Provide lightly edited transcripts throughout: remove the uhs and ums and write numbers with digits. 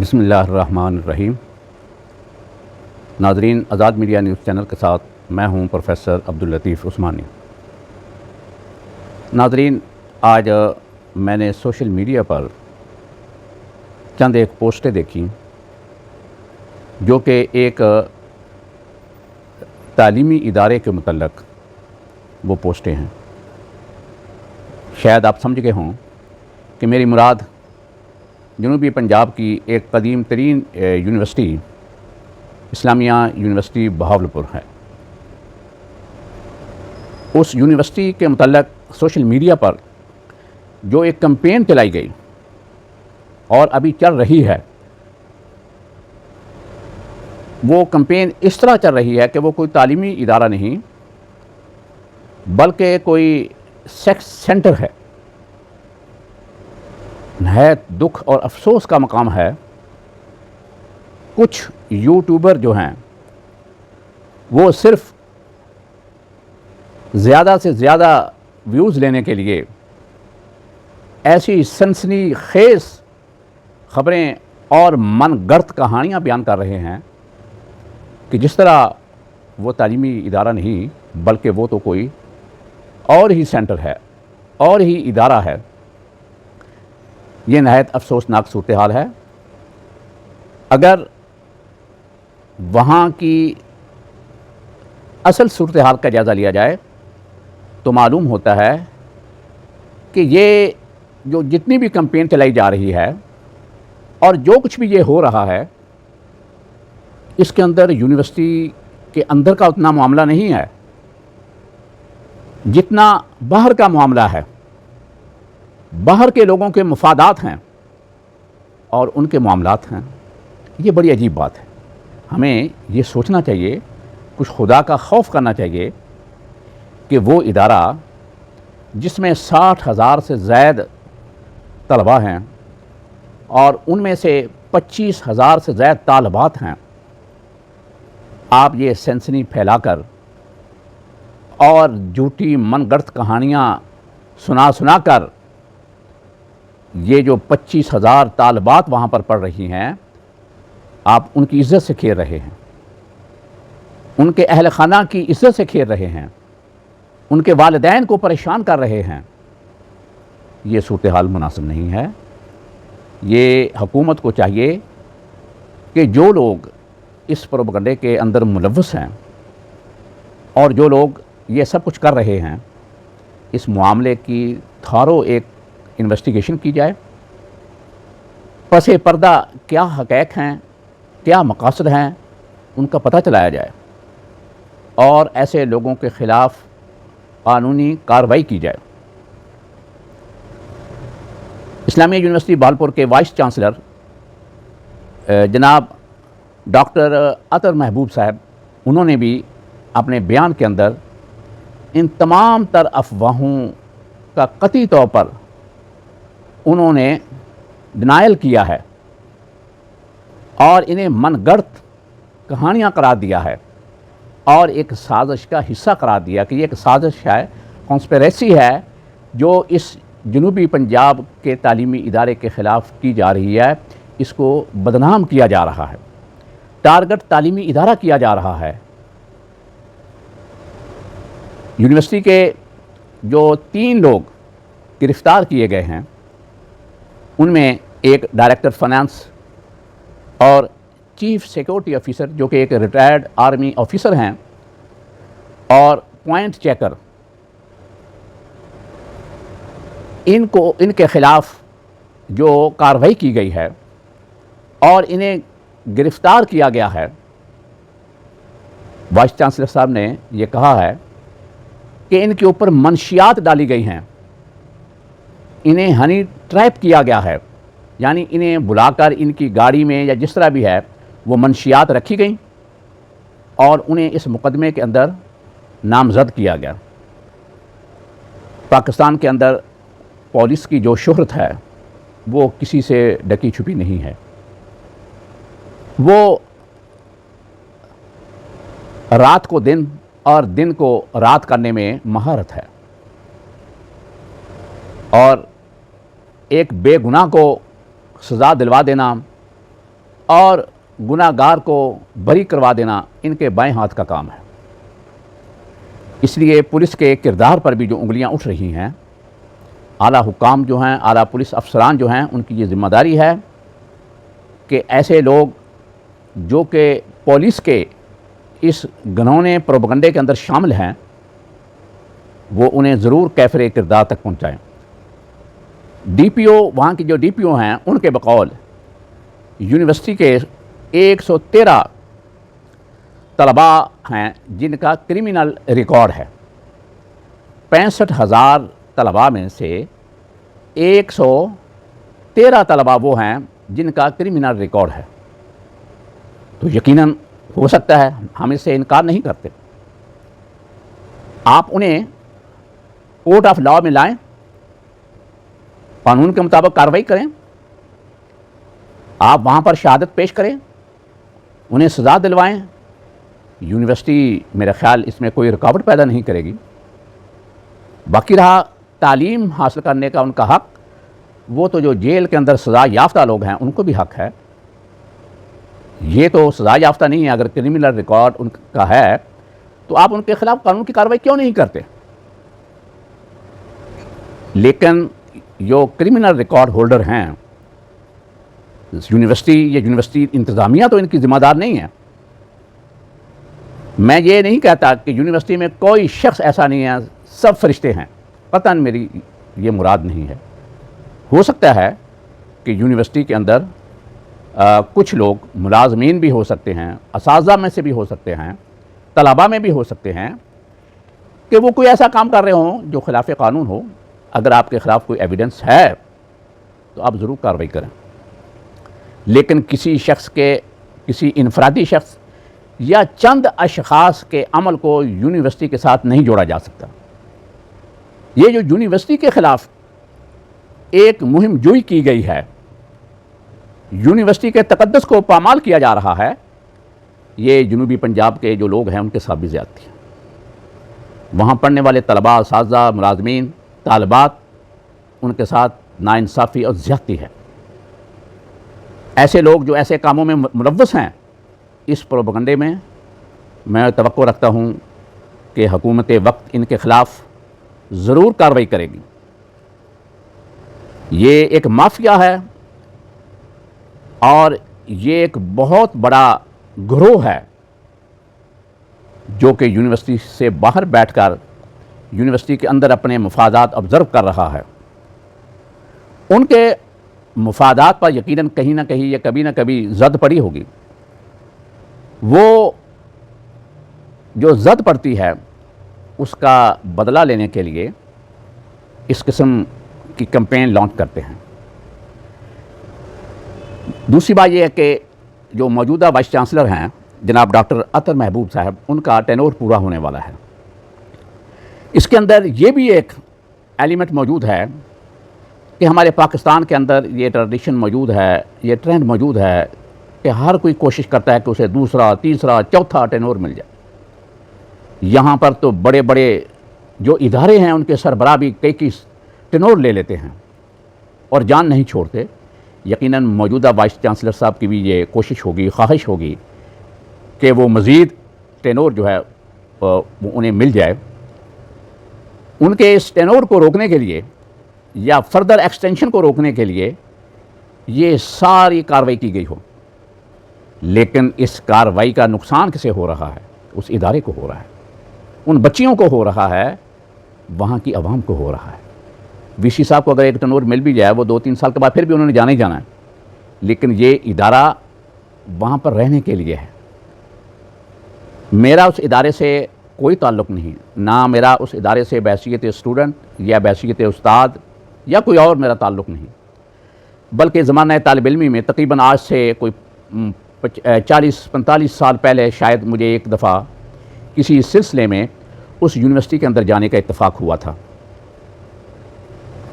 بسم اللہ الرحمن الرحیم۔ ناظرین، آزاد میڈیا نیوز چینل کے ساتھ میں ہوں پروفیسر عبداللطیف عثمانی۔ ناظرین، آج میں نے سوشل میڈیا پر چند ایک پوسٹیں دیکھیں جو کہ ایک تعلیمی ادارے کے متعلق وہ پوسٹیں ہیں۔ شاید آپ سمجھ گئے ہوں کہ میری مراد جنوبی پنجاب کی ایک قدیم ترین یونیورسٹی اسلامیہ یونیورسٹی بہاولپور ہے۔ اس یونیورسٹی کے متعلق سوشل میڈیا پر جو ایک کمپین چلائی گئی اور ابھی چل رہی ہے، وہ کمپین اس طرح چل رہی ہے کہ وہ کوئی تعلیمی ادارہ نہیں بلکہ کوئی سیکس سینٹر ہے۔ نہایت دکھ اور افسوس کا مقام ہے، کچھ یوٹیوبر جو ہیں وہ صرف زیادہ سے زیادہ ویوز لینے کے لیے ایسی سنسنی خیز خبریں اور من گڑت کہانیاں بیان کر رہے ہیں کہ جس طرح وہ تعلیمی ادارہ نہیں بلکہ وہ تو کوئی اور ہی سینٹر ہے، اور ہی ادارہ ہے۔ یہ نہایت افسوسناک صورتحال ہے۔ اگر وہاں کی اصل صورتحال کا جائزہ لیا جائے تو معلوم ہوتا ہے کہ یہ جو جتنی بھی کمپین چلائی جا رہی ہے اور جو کچھ بھی یہ ہو رہا ہے، اس کے اندر یونیورسٹی کے اندر کا اتنا معاملہ نہیں ہے جتنا باہر کا معاملہ ہے۔ باہر کے لوگوں کے مفادات ہیں اور ان کے معاملات ہیں۔ یہ بڑی عجیب بات ہے۔ ہمیں یہ سوچنا چاہیے، کچھ خدا کا خوف کرنا چاہیے کہ وہ ادارہ جس میں 60,000 سے زائد طلباء ہیں اور ان میں سے 25,000 سے زائد طالبات ہیں، آپ یہ سنسنی پھیلا کر اور جھوٹی من گڑت کہانیاں سنا کر یہ جو 25,000 طالبات وہاں پر پڑھ رہی ہیں، آپ ان کی عزت سے کھیل رہے ہیں، ان کے اہل خانہ کی عزت سے کھیل رہے ہیں، ان کے والدین کو پریشان کر رہے ہیں۔ یہ صورتحال مناسب نہیں ہے۔ یہ حکومت کو چاہیے کہ جو لوگ اس پروپیگنڈے کے اندر ملوث ہیں اور جو لوگ یہ سب کچھ کر رہے ہیں، اس معاملے کی تھارو ایک انویسٹیگیشن کی جائے۔ پس پردہ کیا حقائق ہیں، کیا مقاصد ہیں، ان کا پتہ چلایا جائے اور ایسے لوگوں کے خلاف قانونی کارروائی کی جائے۔ اسلامیہ یونیورسٹی بہاولپور کے وائس چانسلر جناب ڈاکٹر عطر محبوب صاحب، انہوں نے بھی اپنے بیان کے اندر ان تمام تر افواہوں کا قطعی طور پر انہوں نے ڈینائل کیا ہے اور انہیں من گڑت کہانیاں قرار دیا ہے اور ایک سازش کا حصہ قرار دیا کہ یہ ایک سازش ہے، کانسپیریسی ہے جو اس جنوبی پنجاب کے تعلیمی ادارے کے خلاف کی جا رہی ہے۔ اس کو بدنام کیا جا رہا ہے، ٹارگٹ تعلیمی ادارہ کیا جا رہا ہے۔ یونیورسٹی کے جو 3 لوگ گرفتار کیے گئے ہیں، ان میں ایک ڈائریکٹر فائنانس اور چیف سیکورٹی آفیسر جو کہ ایک ریٹائرڈ آرمی آفیسر ہیں، اور پوائنٹ چیکر، ان کے خلاف جو کارروائی کی گئی ہے اور انہیں گرفتار کیا گیا ہے، وائس چانسلر صاحب نے یہ کہا ہے کہ ان کے اوپر منشیات ڈالی گئی ہیں، انہیں ہنی ٹریپ کیا گیا ہے، یعنی انہیں بلا کر ان کی گاڑی میں یا جس طرح بھی ہے وہ منشیات رکھی گئیں اور انہیں اس مقدمے کے اندر نامزد کیا گیا۔ پاکستان کے اندر پولیس کی جو شہرت ہے وہ کسی سے ڈکی چھپی نہیں ہے۔ وہ رات کو دن اور دن کو رات کرنے میں مہارت ہے، اور ایک بے گناہ کو سزا دلوا دینا اور گناہ گار کو بری کروا دینا ان کے بائیں ہاتھ کا کام ہے۔ اس لیے پولیس کے کردار پر بھی جو انگلیاں اٹھ رہی ہیں، اعلیٰ حکام جو ہیں، اعلیٰ پولیس افسران جو ہیں، ان کی یہ ذمہ داری ہے کہ ایسے لوگ جو کہ پولیس کے اس گھنونے پروپیگنڈے کے اندر شامل ہیں، وہ انہیں ضرور کیفر کردار تک پہنچائیں۔ ڈی پی او، وہاں کی جو ڈی پی او ہیں، ان کے بقول یونیورسٹی کے 113 طلباء ہیں جن کا کرمنل ریکارڈ ہے۔ 65,000 طلباء میں سے 113 طلباء وہ ہیں جن کا کرمنل ریکارڈ ہے۔ تو یقیناً ہو سکتا ہے، ہم اس سے انکار نہیں کرتے۔ آپ انہیں کورٹ آف لاء میں لائیں، قانون کے مطابق کارروائی کریں، آپ وہاں پر شہادت پیش کریں، انہیں سزا دلوائیں۔ یونیورسٹی میرا خیال اس میں کوئی رکاوٹ پیدا نہیں کرے گی۔ باقی رہا تعلیم حاصل کرنے کا ان کا حق، وہ تو جو جیل کے اندر سزا یافتہ لوگ ہیں ان کو بھی حق ہے۔ یہ تو سزا یافتہ نہیں ہے، اگر کرمنل ریکارڈ ان کا ہے تو آپ ان کے خلاف قانون کی کارروائی کیوں نہیں کرتے؟ لیکن جو کرمنل ریکارڈ ہولڈر ہیں یونیورسٹی یا یونیورسٹی انتظامیہ تو ان کی ذمہ دار نہیں ہے۔ میں یہ نہیں کہتا کہ یونیورسٹی میں کوئی شخص ایسا نہیں ہے، سب فرشتے ہیں، قطعاً میری یہ مراد نہیں ہے۔ ہو سکتا ہے کہ یونیورسٹی کے اندر کچھ لوگ ملازمین بھی ہو سکتے ہیں، اساتذہ میں سے بھی ہو سکتے ہیں، طلباء میں بھی ہو سکتے ہیں کہ وہ کوئی ایسا کام کر رہے ہوں جو خلاف قانون ہو۔ اگر آپ کے خلاف کوئی ایویڈنس ہے تو آپ ضرور کارروائی کریں، لیکن کسی شخص کے، کسی انفرادی شخص یا چند اشخاص کے عمل کو یونیورسٹی کے ساتھ نہیں جوڑا جا سکتا۔ یہ جو یونیورسٹی کے خلاف ایک مہم جوئی کی گئی ہے، یونیورسٹی کے تقدس کو پامال کیا جا رہا ہے، یہ جنوبی پنجاب کے جو لوگ ہیں ان کے ساتھ بھی زیادتی ہے۔ وہاں پڑھنے والے طلباء، اساتذہ، ملازمین، طالبات، ان کے ساتھ ناانصافی اور زیادتی ہے۔ ایسے لوگ جو ایسے کاموں میں ملوث ہیں، اس پروپیگنڈے میں توقع رکھتا ہوں کہ حکومت وقت ان کے خلاف ضرور کارروائی کرے گی۔ یہ ایک مافیا ہے اور یہ ایک بہت بڑا گروہ ہے جو کہ یونیورسٹی سے باہر بیٹھ کر یونیورسٹی کے اندر اپنے مفادات آبزرو کر رہا ہے۔ ان کے مفادات پر یقیناً کہیں نہ کہیں یا کبھی نہ کبھی زد پڑی ہوگی۔ وہ جو زد پڑتی ہے اس کا بدلہ لینے کے لیے اس قسم کی کمپین لانچ کرتے ہیں۔ دوسری بات یہ ہے کہ جو موجودہ وائس چانسلر ہیں جناب ڈاکٹر عطر محبوب صاحب، ان کا ٹینور پورا ہونے والا ہے۔ اس کے اندر یہ بھی ایک ایلیمنٹ موجود ہے کہ ہمارے پاکستان کے اندر یہ ٹریڈیشن موجود ہے، یہ ٹرینڈ موجود ہے کہ ہر کوئی کوشش کرتا ہے کہ اسے دوسرا، تیسرا، چوتھا ٹینور مل جائے۔ یہاں پر تو بڑے بڑے جو ادارے ہیں ان کے سربراہ بھی کئی ٹینور لے لیتے ہیں اور جان نہیں چھوڑتے۔ یقیناً موجودہ وائس چانسلر صاحب کی بھی یہ کوشش ہوگی، خواہش ہوگی کہ وہ مزید ٹینور جو ہے وہ انہیں مل جائے۔ ان کے اس ٹینور کو روکنے کے لیے یا فردر ایکسٹینشن کو روکنے کے لیے یہ ساری کارروائی کی گئی ہو، لیکن اس کارروائی کا نقصان کسے ہو رہا ہے؟ اس ادارے کو ہو رہا ہے، ان بچیوں کو ہو رہا ہے، وہاں کی عوام کو ہو رہا ہے۔ وی سی صاحب کو اگر ایک ٹینور مل بھی جائے، وہ 2-3 سال کے بعد پھر بھی انہوں نے جانا ہی جانا ہے، لیکن یہ ادارہ وہاں پر رہنے کے لیے ہے۔ میرا اس ادارے سے کوئی تعلق نہیں، نہ میرا اس ادارے سے بحیثیت اسٹوڈنٹ یا بحیثیت استاد یا کوئی اور میرا تعلق نہیں، بلکہ زمانہ طالب علمی میں تقریباً آج سے کوئی 40-45 سال پہلے شاید مجھے ایک دفعہ کسی سلسلے میں اس یونیورسٹی کے اندر جانے کا اتفاق ہوا تھا۔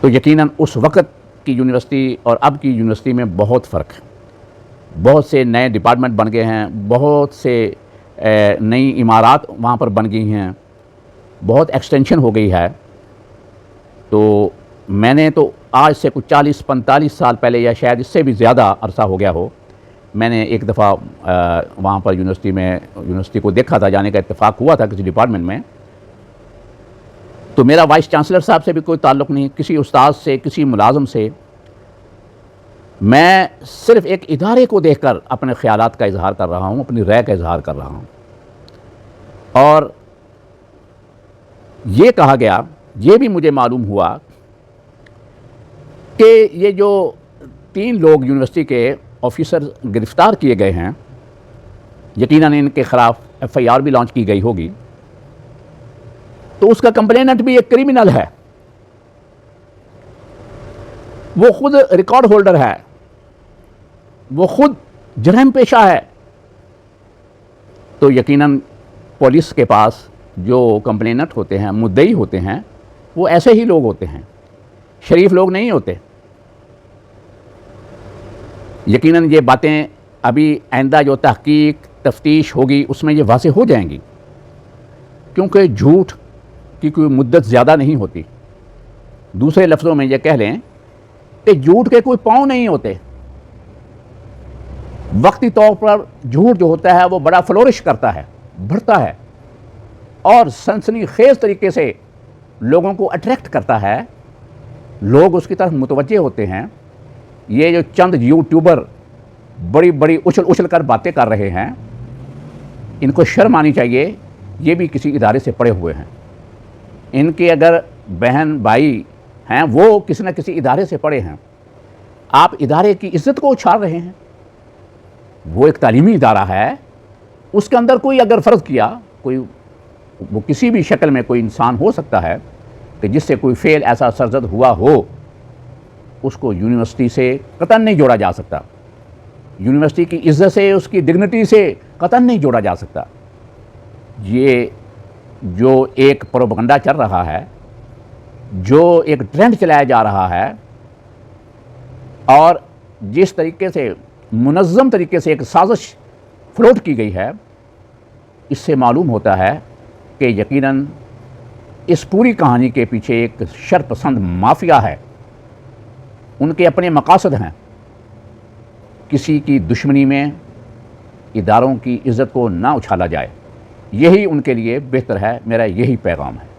تو یقیناً اس وقت کی یونیورسٹی اور اب کی یونیورسٹی میں بہت فرق ہے۔ بہت سے نئے ڈپارٹمنٹ بن گئے ہیں، بہت سے نئی عمارات وہاں پر بن گئی ہیں، بہت ایکسٹینشن ہو گئی ہے۔ تو میں نے تو آج سے کچھ 40-45 سال پہلے یا شاید اس سے بھی زیادہ عرصہ ہو گیا ہو میں نے ایک دفعہ وہاں پر یونیورسٹی کو دیکھا تھا، جانے کا اتفاق ہوا تھا کسی ڈپارٹمنٹ میں، تو میرا وائس چانسلر صاحب سے بھی کوئی تعلق نہیں، کسی استاد سے، کسی ملازم سے، میں صرف ایک ادارے کو دیکھ کر اپنے خیالات کا اظہار کر رہا ہوں، اپنی رائے کا اظہار کر رہا ہوں۔ اور یہ کہا گیا، یہ بھی مجھے معلوم ہوا کہ یہ جو 3 لوگ یونیورسٹی کے آفیسر گرفتار کیے گئے ہیں، یقیناً ان کے خلاف FIR بھی لانچ کی گئی ہوگی، تو اس کا کمپلیننٹ بھی ایک کرمنل ہے، وہ خود ریکارڈ ہولڈر ہے، وہ خود جرم پیشہ ہے۔ تو یقیناً پولیس کے پاس جو کمپلیننٹ ہوتے ہیں، مدعی ہوتے ہیں، وہ ایسے ہی لوگ ہوتے ہیں، شریف لوگ نہیں ہوتے۔ یقیناً یہ باتیں ابھی آئندہ جو تحقیق تفتیش ہوگی اس میں یہ واضح ہو جائیں گی، کیونکہ جھوٹ کی کوئی مدت زیادہ نہیں ہوتی۔ دوسرے لفظوں میں یہ کہہ لیں کہ جھوٹ کے کوئی پاؤں نہیں ہوتے۔ وقتی طور پر جھوٹ جو ہوتا ہے وہ بڑا فلورش کرتا ہے، بڑھتا ہے، اور سنسنی خیز طریقے سے لوگوں کو اٹریکٹ کرتا ہے، لوگ اس کی طرف متوجہ ہوتے ہیں۔ یہ جو چند یوٹیوبر بڑی بڑی اچھل کر باتیں کر رہے ہیں، ان کو شرم آنی چاہیے، یہ بھی کسی ادارے سے پڑے ہوئے ہیں۔ ان کے اگر بہن بھائی ہیں وہ کسی نہ کسی ادارے سے پڑے ہیں، آپ ادارے کی عزت کو اچھال رہے ہیں۔ وہ ایک تعلیمی ادارہ ہے، اس کے اندر کوئی اگر فرض کیا، وہ کسی بھی شکل میں کوئی انسان ہو سکتا ہے کہ جس سے کوئی فعل ایسا سرزد ہوا ہو، اس کو یونیورسٹی سے قطعاً نہیں جوڑا جا سکتا، یونیورسٹی کی عزت سے، اس کی ڈگنیٹی سے قطعاً نہیں جوڑا جا سکتا۔ یہ جو ایک پروپیگنڈا چل رہا ہے، جو ایک ٹرینڈ چلایا جا رہا ہے، اور جس طریقے سے منظم طریقے سے ایک سازش فلوٹ کی گئی ہے، اس سے معلوم ہوتا ہے کہ یقیناً اس پوری کہانی کے پیچھے ایک شر پسند مافیا ہے، ان کے اپنے مقاصد ہیں۔ کسی کی دشمنی میں اداروں کی عزت کو نہ اچھالا جائے، یہی ان کے لیے بہتر ہے، میرا یہی پیغام ہے۔